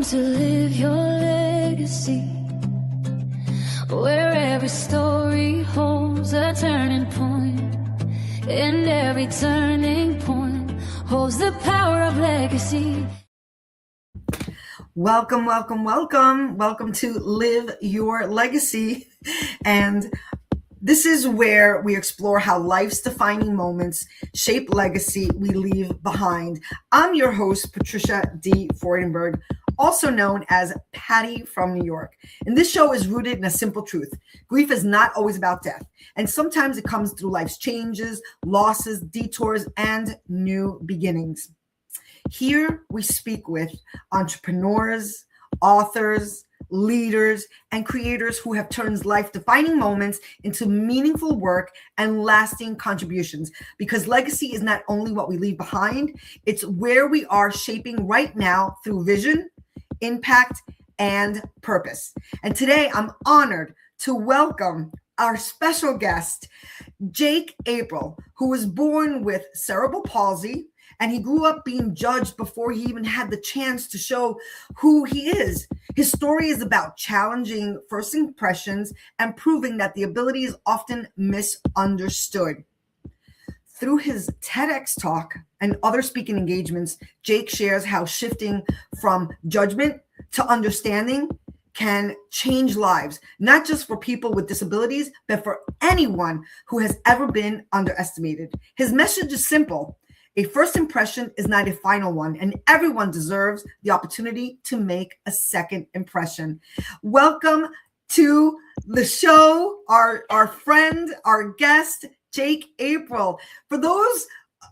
to live your legacy, where every story holds a turning point, and every turning point holds the power of legacy. Welcome, welcome, welcome. Welcome to Live Your Legacy. And this is where we explore how life's defining moments shape legacy we leave behind. I'm your host, Patricia D. Freudenberg, also known as Patty from New York. And this show is rooted in a simple truth. Grief is not always about death. And sometimes it comes through life's changes, losses, detours, and new beginnings. Here we speak with entrepreneurs, authors, leaders, and creators who have turned life-defining moments into meaningful work and lasting contributions. Because legacy is not only what we leave behind, it's where we are shaping right now through vision, impact, and purpose. And today I'm honored to welcome our special guest, Jake April, who was born with cerebral palsy, and he grew up being judged before he even had the chance to show who he is. His story is about challenging first impressions and proving that the ability is often misunderstood. Through his TEDx talk and other speaking engagements, Jake shares how shifting from judgment to understanding can change lives, not just for people with disabilities, but for anyone who has ever been underestimated. His message is simple. A first impression is not a final one, and everyone deserves the opportunity to make a second impression. Welcome to the show, our friend, our guest, Jake April. For those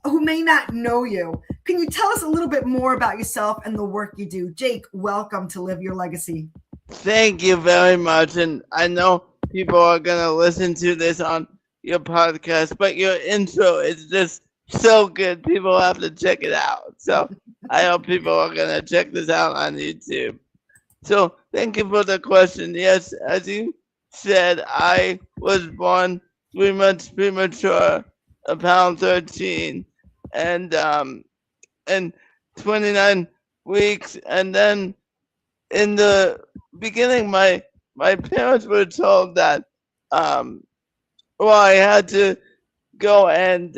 who may not know you, can you tell us a little bit more about yourself and the work you do? Jake, welcome to Live Your Legacy. Thank you very much. And I know people are going to listen to this on your podcast, but your intro is just so good. People have to check it out. So I hope people are going to check this out on YouTube. So thank you for the question. Yes, as you said, I was born 3 months premature, a pound 13, and 29 weeks. And then in the beginning, my parents were told that, I had to go and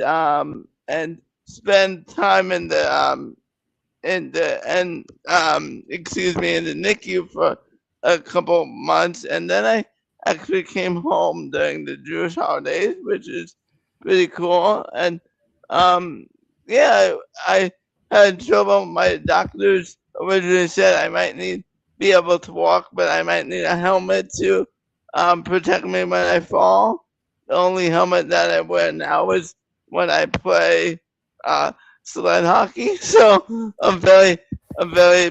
spend time in the NICU for a couple months, and then I actually came home during the Jewish holidays, which is pretty cool. And I had trouble. My doctors originally said I might be able to walk, but I might need a helmet to protect me when I fall. The only helmet that I wear now is when I play sled hockey. So I'm very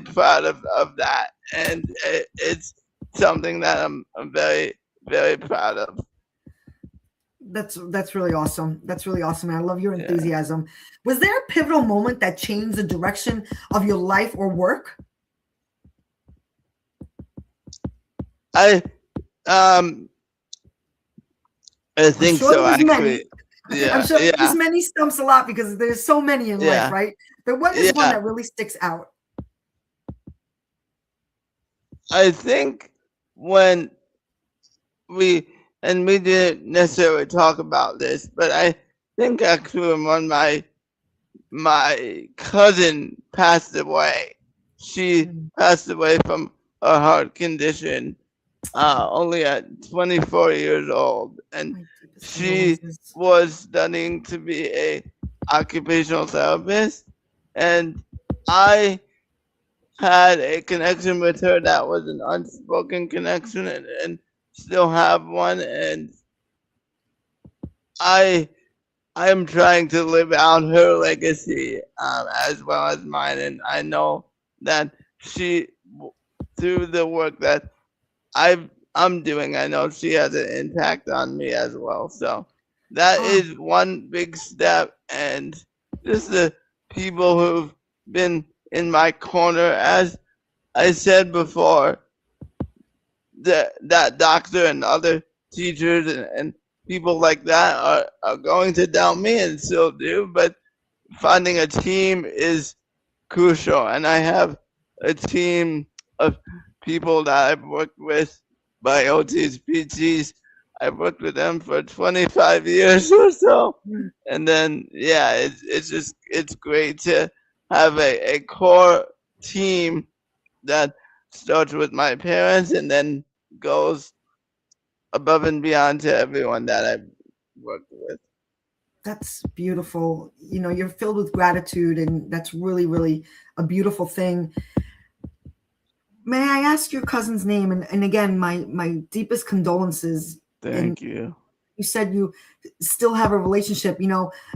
proud of that, and it's something that I'm very, very proud of. That's really awesome. That's really awesome. And I love your enthusiasm. Yeah. Was there a pivotal moment that changed the direction of your life or work? I think so, actually. Yeah, I'm sure there's many stumps a lot because there's so many in life, right? But what is one that really sticks out? I think when we didn't necessarily talk about this, but I think actually when my cousin passed away, she passed away from a heart condition, only at 24 years old, and she was studying to be a occupational therapist, and I had a connection with her that was an unspoken connection, and still have one, and I am trying to live out her legacy as well as mine, and I know that she, through the work that I'm doing, I know she has an impact on me as well. So that is one big step, and just the people who've been in my corner, as I said before, that doctor and other teachers and people like that are going to doubt me and still do, but finding a team is crucial, and I have a team of people that I've worked with, by OTs, PTs. I've worked with them for 25 years or so. And then, yeah, it's great to have a core team that starts with my parents and then goes above and beyond to everyone that I've worked with. That's beautiful. You're filled with gratitude, and that's really, really a beautiful thing. May I ask your cousin's name? And again, my deepest condolences. And Thank you. you said you still have a relationship.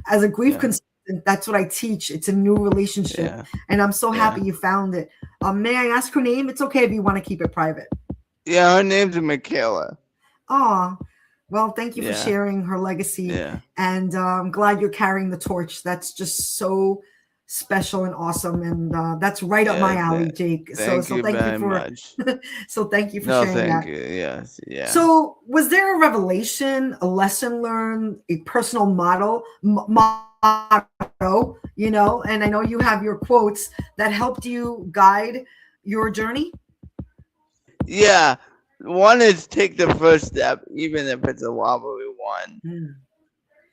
As a grief Yeah. consultant, that's what I teach. It's a new relationship, Yeah. and I'm so happy Yeah. you found it. May I ask her name? It's okay if you want to keep it private. Yeah, her name's Michaela. Oh, well, thank you for Yeah. sharing her legacy. Yeah. And I'm glad you're carrying the torch. That's just so special and awesome. And that's right up Yeah, my alley, Jake. So Thank you thank very you for much. so thank you for No, sharing thank that. you. Yes. Yeah. So was there a revelation, a lesson learned, a personal motto, and I know you have your quotes that helped you guide your journey? Yeah. One is take the first step, even if it's a wobbly one. Mm.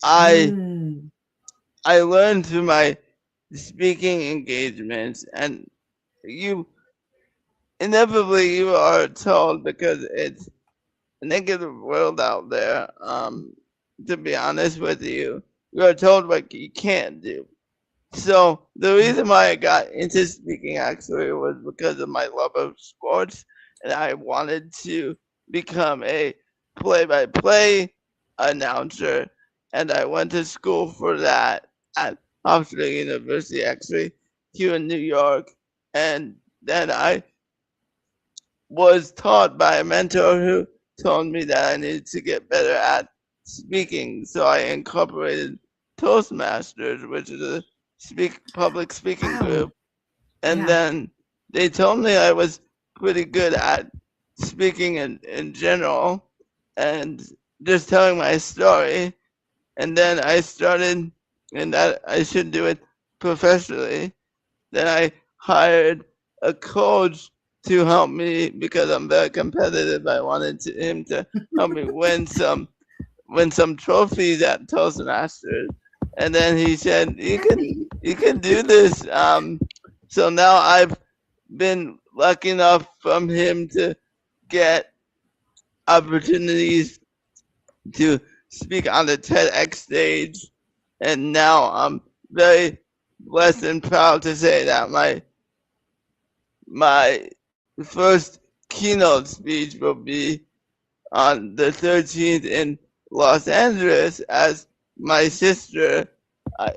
I Mm. I learned through my speaking engagements, and you inevitably you are told, because it's a negative world out there. To be honest with you, you are told what you can't do. So the reason why I got into speaking actually was because of my love of sports, and I wanted to become a play-by-play announcer, and I went to school for that at Hofstra University, actually here in New York, and then I was taught by a mentor who told me that I needed to get better at speaking, so I incorporated Toastmasters, which is a public speaking Wow. group, and Yeah. then they told me I was pretty good at speaking in general and just telling my story, and then I started, and that I should do it professionally. Then I hired a coach to help me, because I'm very competitive. I wanted him to help me win some trophies at Toastmasters, and then he said you can do this. So now I've been lucky enough from him to get opportunities to speak on the TEDx stage, and now I'm very blessed and proud to say that my first keynote speech will be on the 13th in Los Angeles, as my sister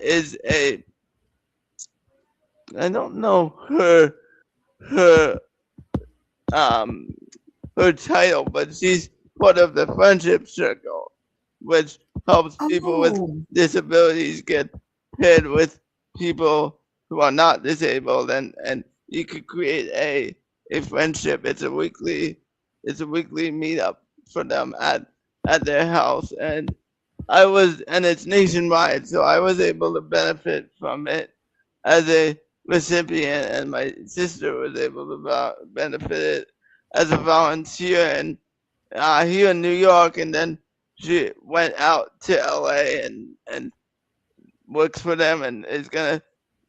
is I don't know her her title, but she's part of the friendship circle, which helps people with disabilities get paired with people who are not disabled, and you could create a friendship. It's a weekly meetup for them at their house, and it's nationwide, so I was able to benefit from it as a recipient, and my sister was able to benefit it as a volunteer, and here in New York, and then she went out to LA and works for them, and is gonna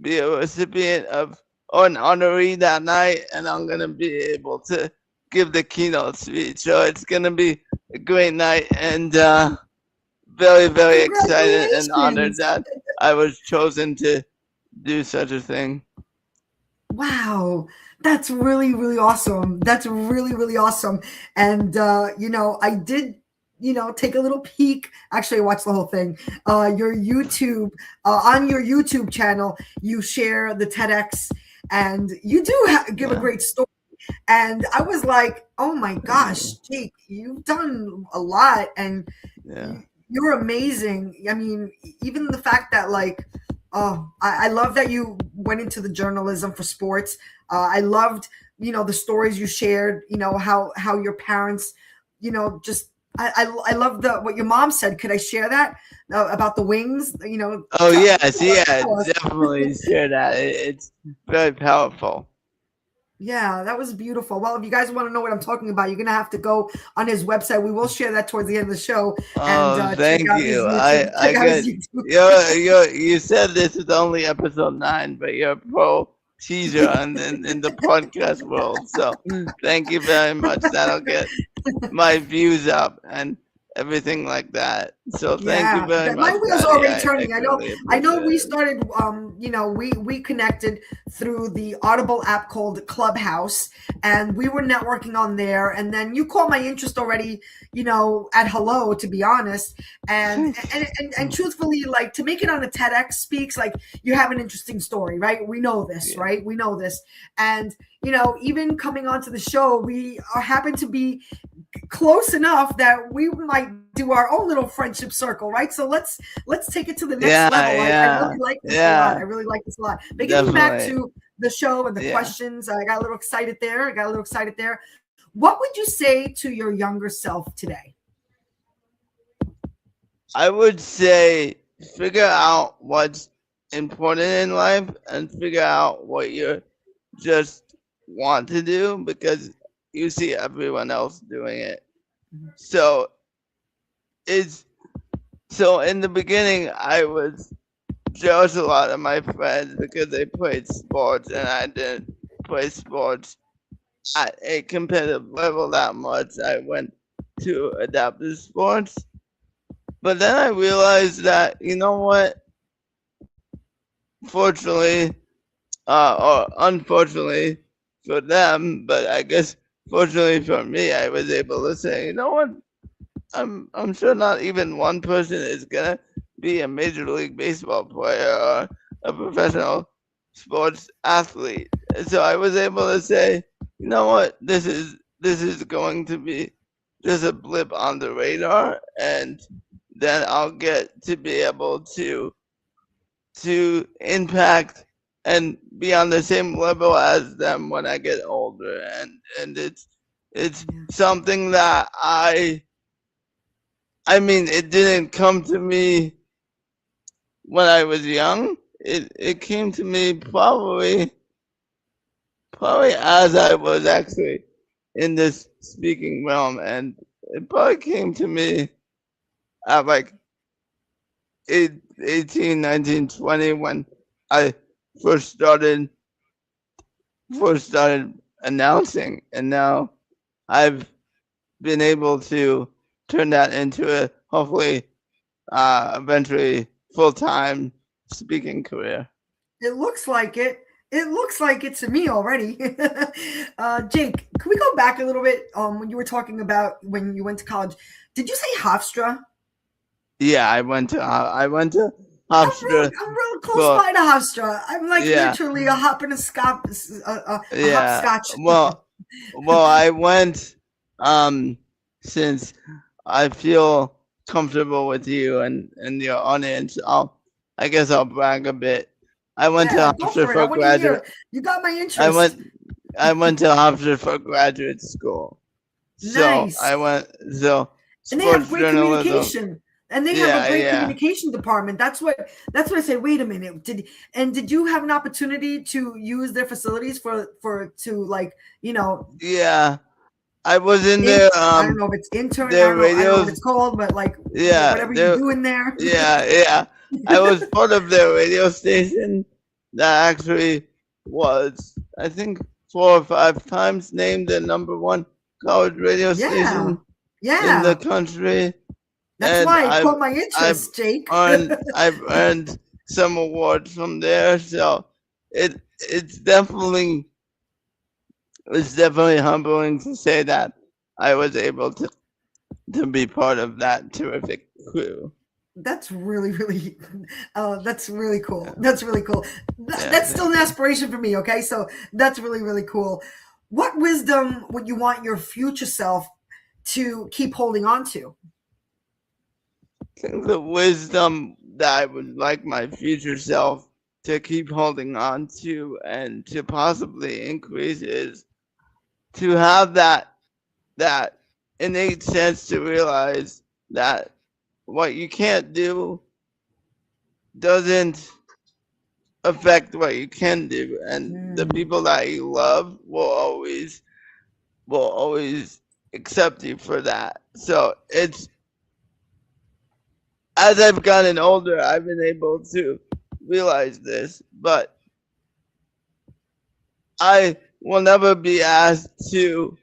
be a recipient of, or an honoree that night, and I'm gonna be able to give the keynote speech. So it's gonna be a great night, and very, very excited and honored that I was chosen to do such a thing. Wow, that's really, really awesome. That's really, really awesome. And I did, take a little peek. Actually, I watched the whole thing. Your YouTube, on your YouTube channel, you share the TEDx, and you do give a great story. And I was like, oh my gosh, Jake, you've done a lot, and you're amazing. I mean, even the fact that I love that you went into the journalism for sports. I loved, the stories you shared, how your parents, just, I love what your mom said. Could I share that about the wings? Oh yes, yeah, definitely share that. It's very powerful. Yeah, that was beautiful. Well, if you guys want to know what I'm talking about, you're going to have to go on his website. We will share that towards the end of the show and Oh, check thank out his you. YouTube. I Check out his get YouTube. you said this is only episode 9, but you're a pro teaser in the podcast world. So thank you very much. That'll get my views up and everything like that. So thank you Yeah, very my much, wheels are Patty. already I turning. greatly I know. appreciate We it. started. We connected through the Audible app called Clubhouse, and we were networking on there. And then you caught my interest already. At hello, to be honest, and truthfully, like to make it on a TEDx speaks, like you have an interesting story, right? We know this, Yeah. right? We know this, and even coming onto the show, we happen to be close enough that we might do our own little friendship circle, right? So let's take it to the next level. I really like this a lot. I really like this a lot. But getting back Definitely. to the show and the Yeah. questions, I got a little excited there. What would you say to your younger self today? I would say figure out what's important in life and figure out what you just want to do because you see everyone else doing it. So in the beginning I was jealous a lot of my friends because they played sports and I didn't play sports at a competitive level that much. I went to adaptive sports. But then I realized that, you know what? Fortunately, or unfortunately for them, but I guess fortunately for me, I was able to say, you know what? I'm sure not even one person is gonna be a major league baseball player or a professional sports athlete. So I was able to say, you know what? This is going to be just a blip on the radar, and then I'll get to be able to impact and be on the same level as them when I get older. And it's something that I mean it didn't come to me when I was young. It came to me probably as I was actually in this speaking realm, and it probably came to me at like 18, 19, 20 when I first started announcing, and now I've been able to turn that into a hopefully eventually full-time speaking career. It looks like it. It looks like it to me already. Jake, can we go back a little bit? When you were talking about when you went to college, did you say Hofstra? Yeah, I went to Hofstra. I'm real close by to Hofstra. I'm like Yeah. literally a hop and a scop, a Yeah. hopscotch. Well, I went since I feel comfortable with you and your audience. I guess I'll brag a bit. I went Yeah, to go Hofstra for it. I for want to hear graduate. it. You got my interest. I went to Hofstra for graduate school. Nice. And they have sports great journalism. communication. And they have a great communication department. That's what I say. Wait a minute. Did you have an opportunity to use their facilities to like, Yeah. I was in there. I don't know if it's intern. I their don't know what radios. it's called, but like Yeah. whatever you do in there. Yeah. I was part of their radio station that actually was, I think, 4 or 5 times named the #1 college radio station in the country. That's why it caught my interest, Jake. I've earned some awards from there, so it's definitely humbling to say that I was able to be part of that terrific crew. That's really, really, that's really cool. That's really cool. That's still an aspiration for me. Okay, so that's really, really cool. What wisdom would you want your future self to keep holding on to? I think the wisdom that I would like my future self to keep holding on to and to possibly increase is to have that innate sense to realize that what you can't do doesn't affect what you can do, and the people that you love will always accept you for that. So it's, as I've gotten older, I've been able to realize this, but I will never be asked to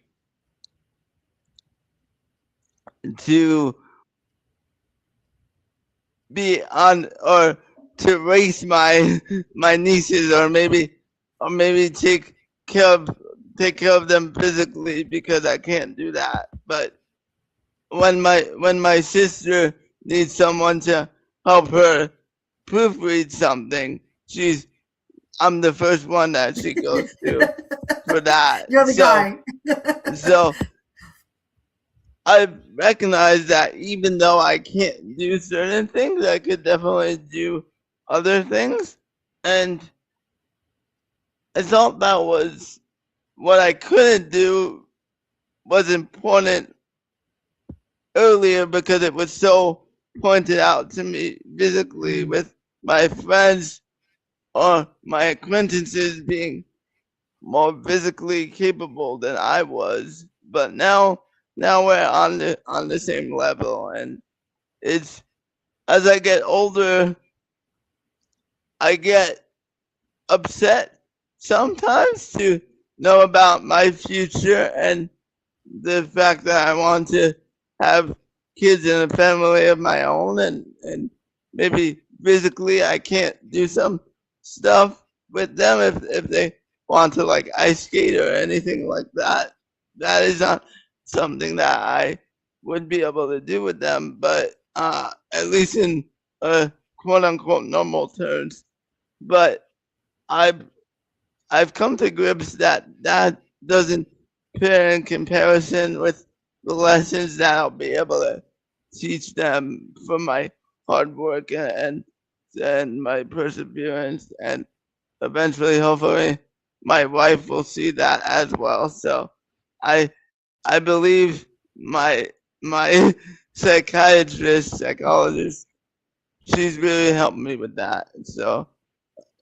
be on, or to raise my nieces, or maybe take care of them physically, because I can't do that. But when my sister needs someone to help her proofread something, I'm the first one that she goes to for that. You're the guy. So I recognize that even though I can't do certain things, I could definitely do other things. And I thought that was what I couldn't do was important earlier, because it was so pointed out to me physically, with my friends or my acquaintances being more physically capable than I was. But now we're on the same level, and it's, as I get older, I get upset sometimes to know about my future, and the fact that I want to have kids and a family of my own, and maybe physically I can't do some stuff with them if they want to, like, ice skate or anything like that. That is not something that I would be able to do with them, but at least in quote unquote normal terms. But I've come to grips that doesn't pair in comparison with the lessons that I'll be able to teach them from my hard work and my perseverance, and eventually, hopefully, my wife will see that as well. So I believe my psychologist, she's really helped me with that. So,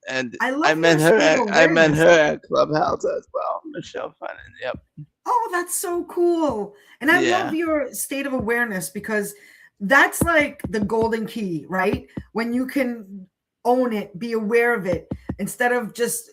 and I met her at Clubhouse as well, Michelle Funnon. Yep. Oh, that's so cool. And I love your state of awareness, because that's like the golden key, right? When you can own it, be aware of it, instead of just,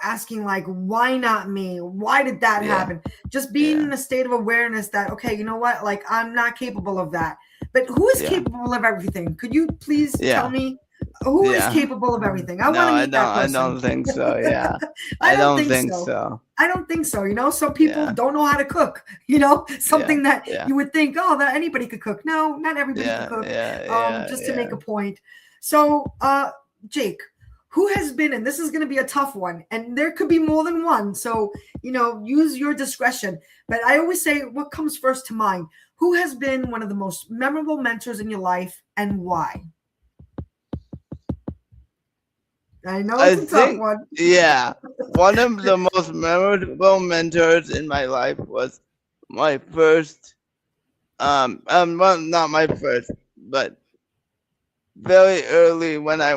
asking like, why not me? Why did that happen? Just being in a state of awareness that, okay, you know what? Like, I'm not capable of that. But who is capable of everything? Could you please tell me who is capable of everything? I want to meet that person. I don't think so. Yeah. I don't think so. I don't think so. Some people don't know how to cook, something that you would think, oh, that anybody could cook. No, not everybody can cook. Just to make a point. So, Jake, who has been, and this is going to be a tough one, and there could be more than one. So, use your discretion. But I always say, what comes first to mind? Who has been one of the most memorable mentors in your life, and why? I know it's a tough one. Yeah. One of the most memorable mentors in my life was my first, well, not my first, but very early when I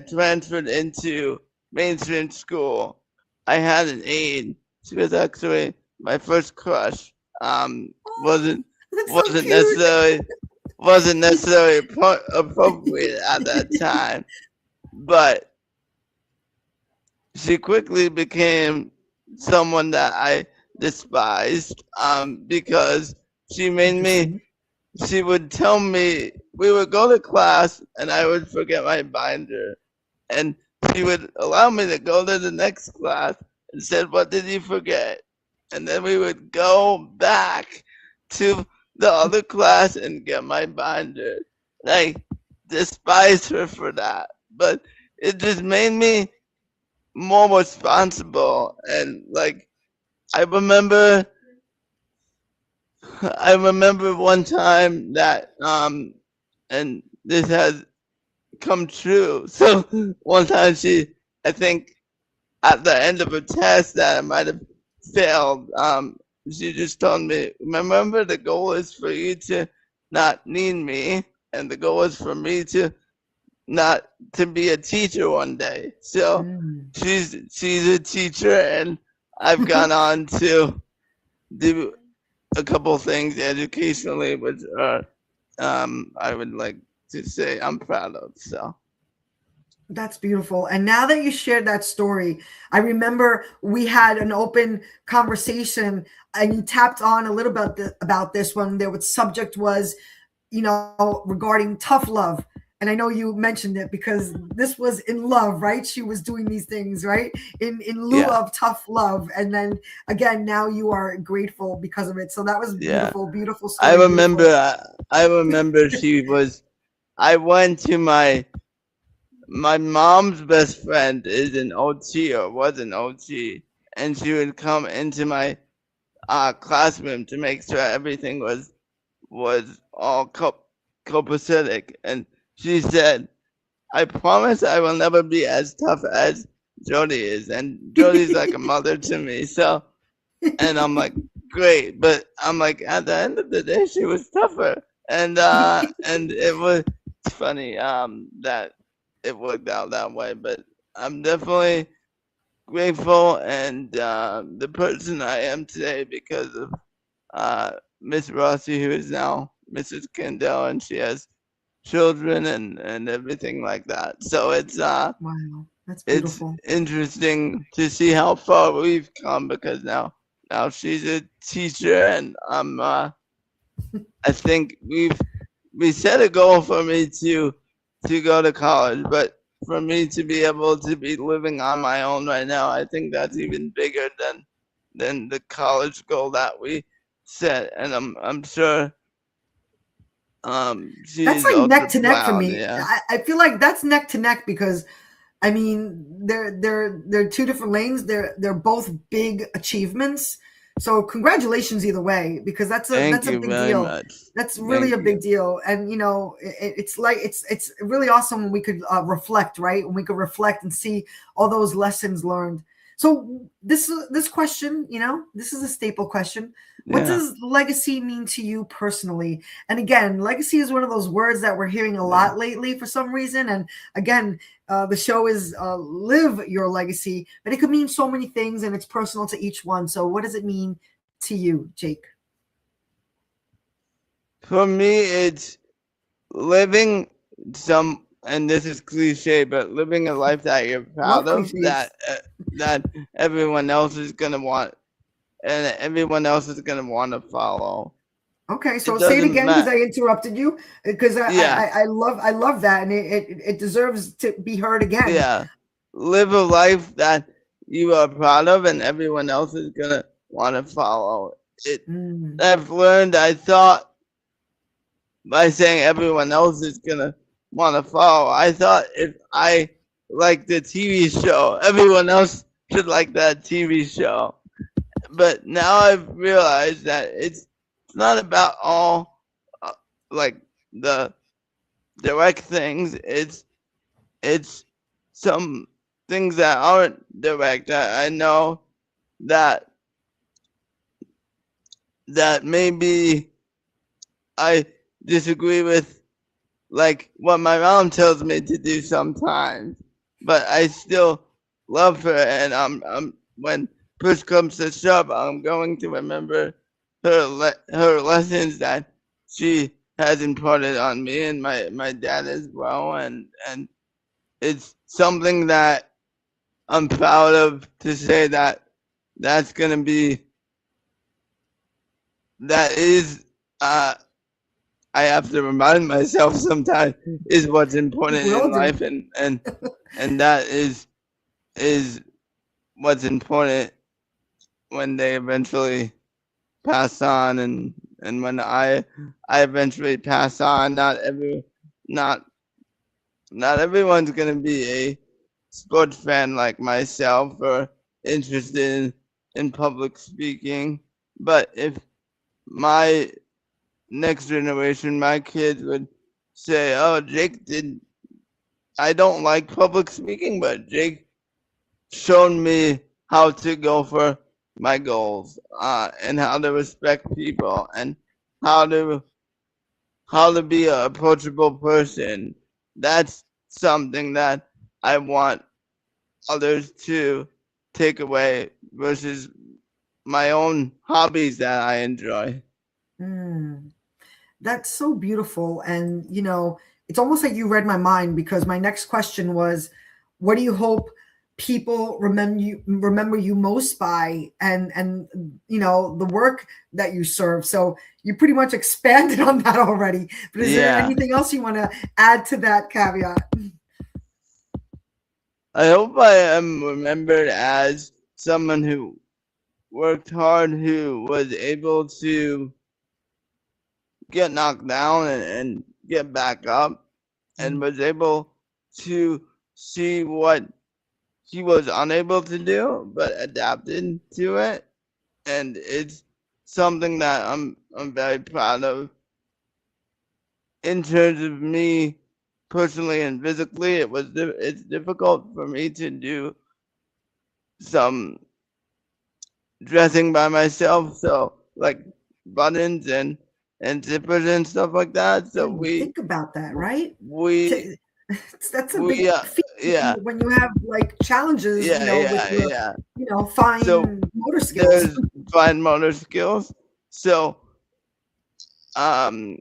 transferred into mainstream school. I had an aide. She was actually my first crush. Wasn't necessarily appropriate at that time, but she quickly became someone that I despised, because she would tell me, we would go to class and I would forget my binder, and she would allow me to go to the next class and said, what did you forget? And then we would go back to the other class and get my binder. I despise her for that, but it just made me more responsible. And like, I remember one time that and this has come true. So one time I think at the end of a test that I might have failed, she just told me, remember, the goal is for you to not need me, and the goal is for me to not to be a teacher one day. So Mm. she's a teacher, and I've gone on to do a couple things educationally, which are I would like to say I'm proud of. So That's beautiful. And now that you shared that story, I remember we had an open conversation and you tapped on a little bit about this when the subject was, regarding tough love. And I know you mentioned it because this was in love, right? She was doing these things, right? In lieu yeah, of tough love. And then again, now you are grateful because of it. So that was yeah. beautiful, beautiful I story. remember. Beautiful. I remember she was. I went to my mom's best friend is an OT or was an OT, and she would come into my classroom to make sure everything was all copacetic. And she said, "I promise I will never be as tough as Jody is." And Jody's like a mother to me. So, and I'm like, great, but I'm like, at the end of the day, she was tougher, and it was funny that it worked out that way. But I'm definitely grateful and the person I am today because of Miss Rossi, who is now Mrs. Kendall, and she has children and everything like that. So Wow. That's it's beautiful. interesting to see how far we've come because now she's a teacher and I think we set a goal for me to go to college, but for me to be able to be living on my own right now, I think that's even bigger than the college goal that we set, and I'm sure she That's is like also neck to neck for proud. me. Yeah, I feel like that's neck to neck because I mean they're two different lanes. They're both big achievements. So congratulations either way because thank that's a you big very deal. much. That's really Thank a big you. deal, and it's like it's really awesome when we could reflect, right? When we could reflect and see all those lessons learned. So this question, this is a staple question. What Yeah, does legacy mean to you personally? And again, legacy is one of those words that we're hearing a yeah. lot lately for some reason. And again, the show is live your legacy, but it could mean so many things and it's personal to each one. So what does it mean to you, Jake? For me, it's living and this is cliche, but living a life that you're proud Love of, cliches. that everyone else is gonna want, and everyone else is gonna want to follow. Okay, It so say it doesn't again because matter. I interrupted you because Yeah, I love that and it deserves to be heard again. yeah. Live a life that you are proud of, and everyone else is gonna want to follow. It. Mm. I've learned. I thought by saying everyone else is gonna want to follow. I thought if I like the TV show, everyone else should like that TV show. But now I've realized that it's not about all like the direct things. It's some things that aren't direct. I know that maybe I disagree with like what my mom tells me to do sometimes, but I still love her, and I'm when push comes to shove, I'm going to remember her lessons that she has imparted on me and my dad as well, and it's something that I'm proud of to say that that's gonna be that is I have to remind myself sometimes is what's important We in all do. life, and that is what's important when they eventually pass on, and when I eventually pass on. Not not everyone's gonna be a sports fan like myself or interested in public speaking, but if my next generation, my kids would say, "Oh, Jake did. I don't like public speaking, but Jake showed me how to go for my goals, and how to respect people, and how to how to be an approachable person." That's something that I want others to take away versus my own hobbies that I enjoy. Mm. That's so beautiful. And, it's almost like you read my mind, because my next question was, what do you hope people remember you most by? And the work that you serve. So you pretty much expanded on that already. But is there Yeah. anything else you want to add to that caveat? I hope I am remembered as someone who worked hard, who was able to get knocked down and get back up, and Mm. was able to see what he was unable to do, but adapted to it. And it's something that I'm very proud of. In terms of me personally and physically, it's difficult for me to do some dressing by myself, so like buttons and zippers and stuff like that. I So didn't even think about that, right? we To- That's a we big feat yeah when you have like challenges, with your, yeah. So fine motor skills. there's fine motor skills. So um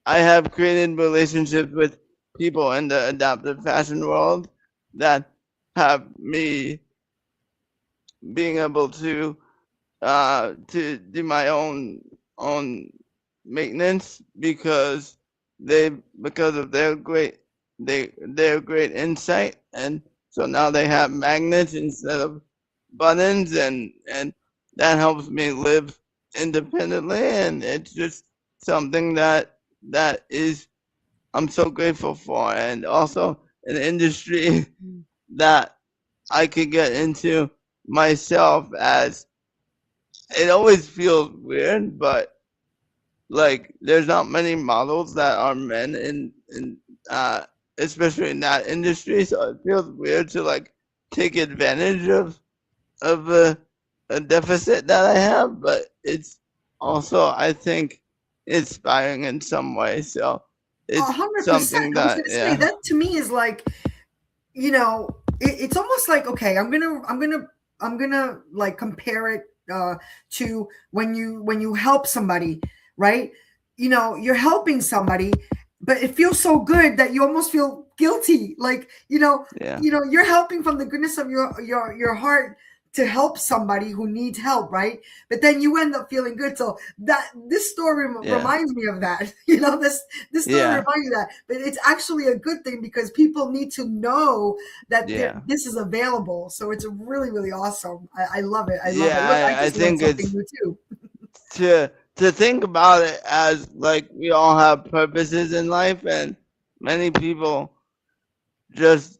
I have created relationships with people in the adaptive fashion world that have me being able to do my own maintenance because of their great insight. And so now they have magnets instead of buttons, and that helps me live independently. And it's just something that is I'm so grateful for. And also an industry that I could get into myself, as it always feels weird, but like there's not many models that are men in especially in that industry, so it feels weird to like take advantage of a deficit that I have, but it's also, I think, inspiring in some way. So it's 100%. something I was that going to say yeah that to me is like, it's almost like, okay, I'm gonna like compare it to when you help somebody, right? You're helping somebody, but it feels so good that you almost feel guilty, like, yeah you're helping from the goodness of your heart to help somebody who needs help, right? But then you end up feeling good. So that this story yeah reminds me of that. This story yeah reminds me of that. But it's actually a good thing, because people need to know that yeah this is available. So it's really, really awesome. I love it. I love it. Look, I yeah. I just learned think something it's new too. to think about it as like we all have purposes in life, and many people just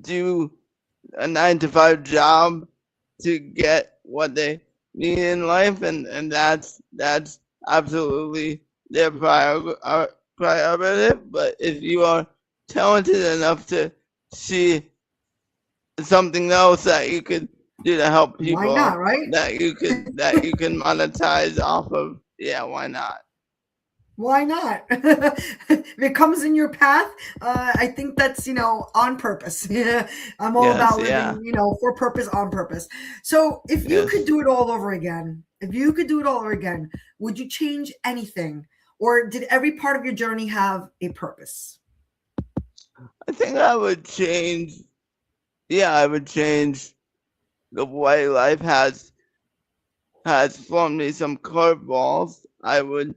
do a 9 to 5 job to get what they need in life, and that's absolutely their priority. But if you are talented enough to see something else that you could do to help Why not, people, right? that you can monetize off of, yeah, why not? Why not? If it comes in your path, I think that's, on purpose. Yeah, I'm all Yes, about yeah, living, for purpose, on purpose. So if you could yes. do it all over again, would you change anything? Or did every part of your journey have a purpose? I think I would change. Yeah, I would change the way life has thrown me some curveballs. I would,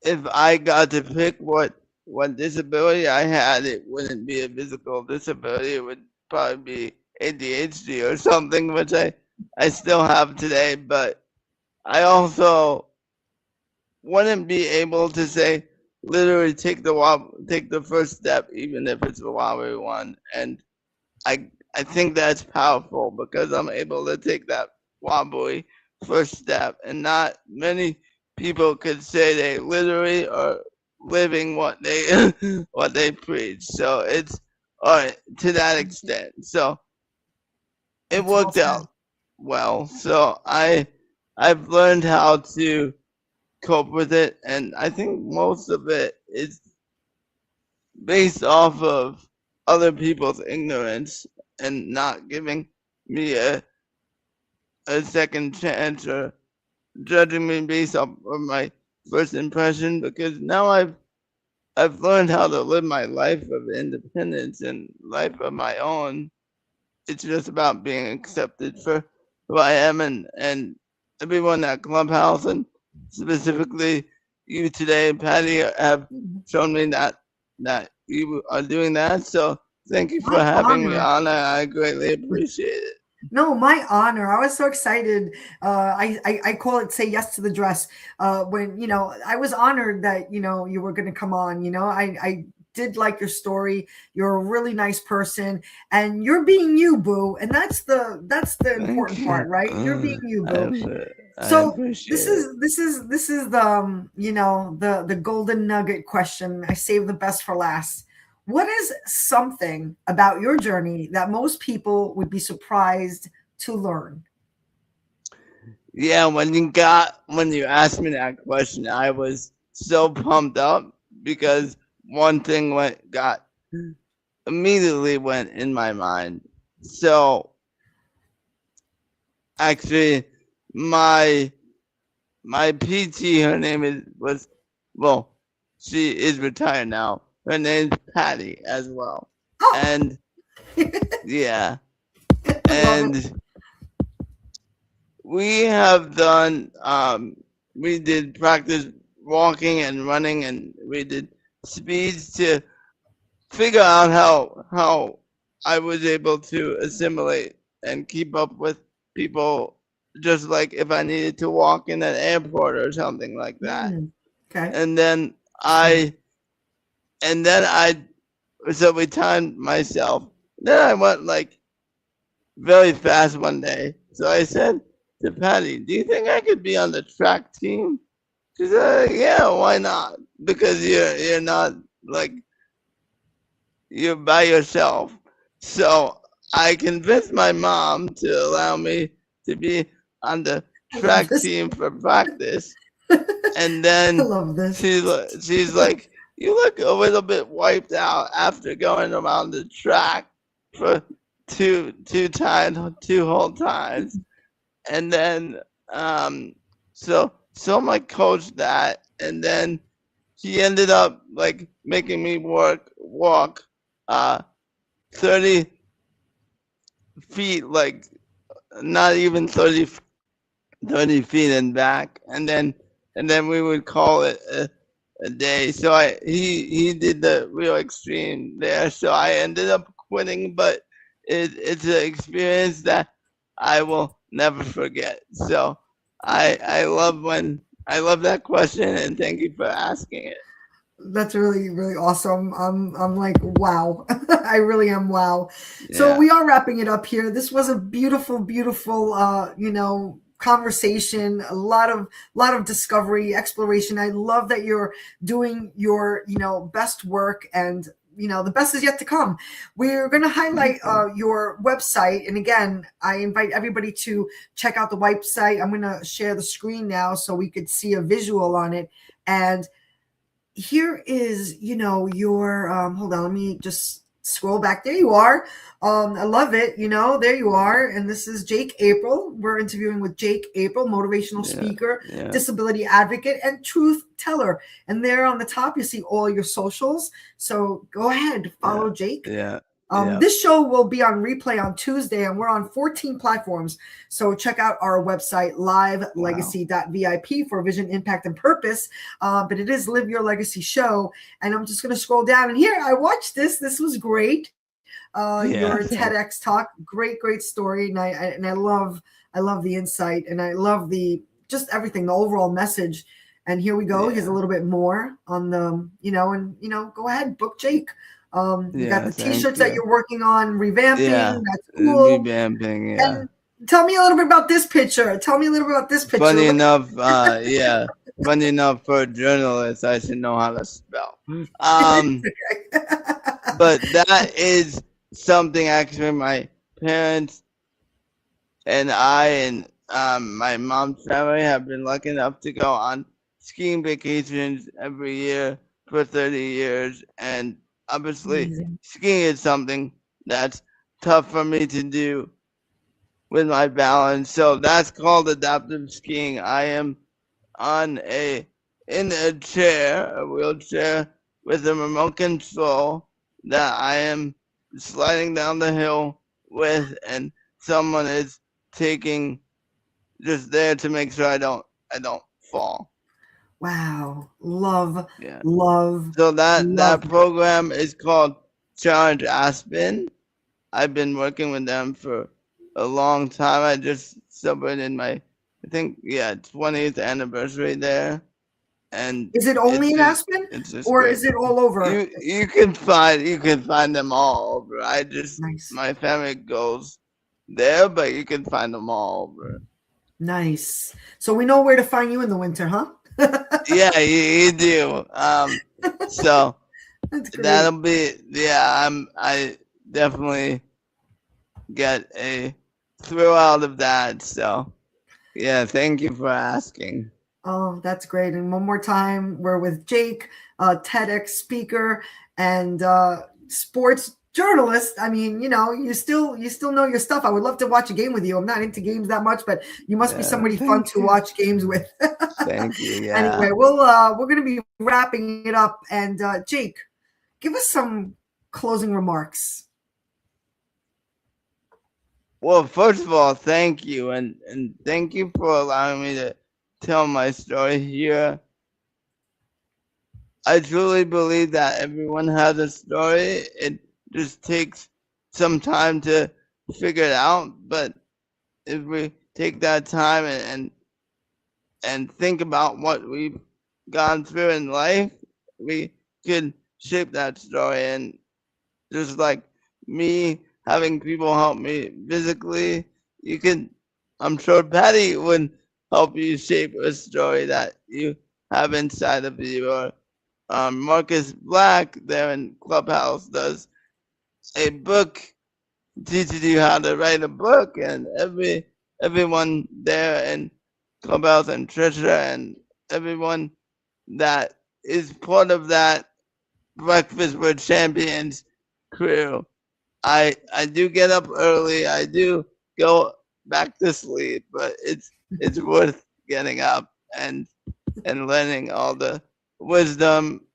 if I got to pick what disability I had, it wouldn't be a physical disability. It would probably be ADHD or something, which I still have today. But I also wouldn't be able to say literally take the first step, even if it's a wobbly one. And I think that's powerful, because I'm able to take that wobbly first step, and not many people could say they literally are living what they what they preach. So it's or to that extent. So it That's well worked said. out well. So I've learned how to cope with it, and I think most of it is based off of other people's ignorance and not giving me a second chance or judging me based off of my first impression, because now I've learned how to live my life of independence and life of my own. It's just about being accepted for who I am, and everyone at Clubhouse and specifically you today, Patty, have shown me that you are doing that. So thank you for My having me honor. on. I greatly appreciate it. No, my honor. I was so excited. I call it say yes to the dress. When, I was honored that, you were going to come on. I did like your story. You're a really nice person and you're being you, boo. And that's the Thank important you. part, right? You're being you, boo. I So appreciate this it. is the, the golden nugget question. I saved the best for last. What is something about your journey that most people would be surprised to learn? Yeah, when you asked me that question, I was so pumped up because one thing immediately went in my mind. So actually, my PT, her name well, she is retired now. Her name's Patty as well, Oh, and yeah, I love it. and we have done we did practice walking and running, and we did speeds to figure out how I was able to assimilate and keep up with people, just like if I needed to walk in an airport or something like that. Okay. And then I and then I so we timed myself. Then I went like very fast one day. So I said to Patty, "Do you think I could be on the track team?" She said, "Yeah, why not? Because you're not like you're by yourself." So I convinced my mom to allow me to be on the I love track this. team for practice. And I then love this. she's like, "You look a little bit wiped out after going around the track for two whole times." And then so my coach that, and then he ended up like making me walk 30 feet, like not even 30 feet and back, and then we would call it a day. So he did the real extreme there, so I ended up quitting, but it's an experience that I will never forget. So I love that question, and thank you for asking it. That's really, really awesome. I'm like, wow. I really am wow. So Yeah, we are wrapping it up here. This was a beautiful, beautiful conversation, a lot of discovery, exploration. I love that you're doing your, best work, and the best is yet to come. We're going to highlight your website, and again, I invite everybody to check out the website. I'm going to share the screen now so we could see a visual on it. And here is, your hold on, let me just scroll back. There you are. I love it. There you are. And this is Jake April. We're interviewing with Jake April, motivational yeah, speaker, yeah, disability advocate, and truth teller. And there on the top, you see all your socials. So go ahead, yeah, follow Jake. yeah, yeah. This show will be on replay on Tuesday, and we're on 14 platforms. So check out our website, livelegacy.vip, for vision, impact, and purpose. But it is Live Your Legacy show. And I'm just going to scroll down. And here, I watched this. This was great. Yeah, Your TEDx talk, great, great story. And I love the insight, and I love just everything, the overall message. And here we go. Here's a yeah, little bit more on the, go ahead, book Jake. You got yeah. the Thank t-shirts that you. you're working on revamping. Yeah, That's cool. revamping. Yeah. And tell me a little bit about this picture. Tell me a little bit about this picture. Funny Look enough, yeah. Funny enough, for a journalist, I should know how to spell. at But that is something actually my parents and I and my mom's family have been lucky enough to go on skiing vacations every year for 30 years, and obviously Amazing. skiing is something that's tough for me to do with my balance. So that's called adaptive skiing. I am on in a chair, a wheelchair with a remote control that I am sliding down the hill with, and someone is taking just there to make sure I don't fall. Wow. Love, Yeah. love, So that love. program is called Charge Aspen. I've been working with them for a long time. I just celebrated my, I think, 20th anniversary there, and Is it only in Aspen, it's just or great. is it all over? You can find them all over. Nice. My family goes there, but you can find them all over. Nice. So we know where to find you in the winter, huh? Yeah, you do. So That's great. that'll be I definitely get a thrill out of that. So yeah, thank you for asking. Oh, that's great. And one more time, we're with Jake, TEDx speaker and sports journalist. I mean, you still know your stuff. I would love to watch a game with you. I'm not into games that much, but you must be somebody fun to watch games with. Thank you. Yeah. Anyway, we're going to be wrapping it up. And Jake, give us some closing remarks. Well, first of all, thank you, and thank you for allowing me to tell my story here. I truly believe that everyone has a story. It just takes some time to figure it out, but if we take that time and think about what we've gone through in life, we could shape that story. And just like me having people help me physically, I'm sure Patty would help you shape a story that you have inside of you. Or Marcus Black there in Clubhouse does a book, teaches you how to write a book, and everyone there in Clubhouse, and Trisha, and everyone that is part of that Breakfast with Champions crew. I do get up early. I do go back to sleep, but it's worth getting up and learning all the wisdom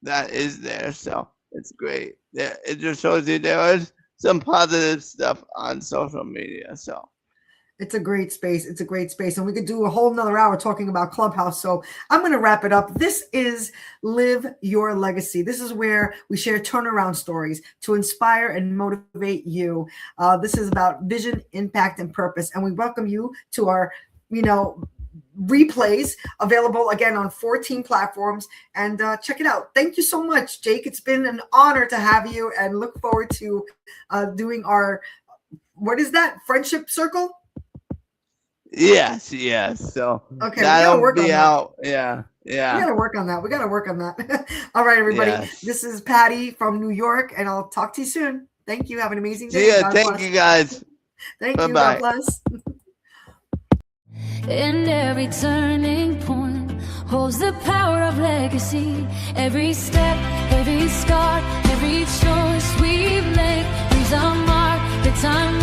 that is there. So it's great. Yeah, it just shows you there is some positive stuff on social media. So it's a great space. It's a great space. And we could do a whole nother hour talking about Clubhouse. So I'm going to wrap it up. This is Live Your Legacy. This is where we share turnaround stories to inspire and motivate you. This is about vision, impact, and purpose. And we welcome you to our, replays available again on 14 platforms, and check it out. Thank you so much, Jake. It's been an honor to have you, and look forward to doing our, what is that, friendship circle? Yes. So okay, that'll be out. Yeah. We gotta work on that. All right, everybody. Yes. This is Patty from New York, and I'll talk to you soon. Thank you. Have an amazing day. Yeah, thank you guys. Thank you. God bless. And every turning point holds the power of legacy. Every step, every scar, every choice we make leaves a mark. The time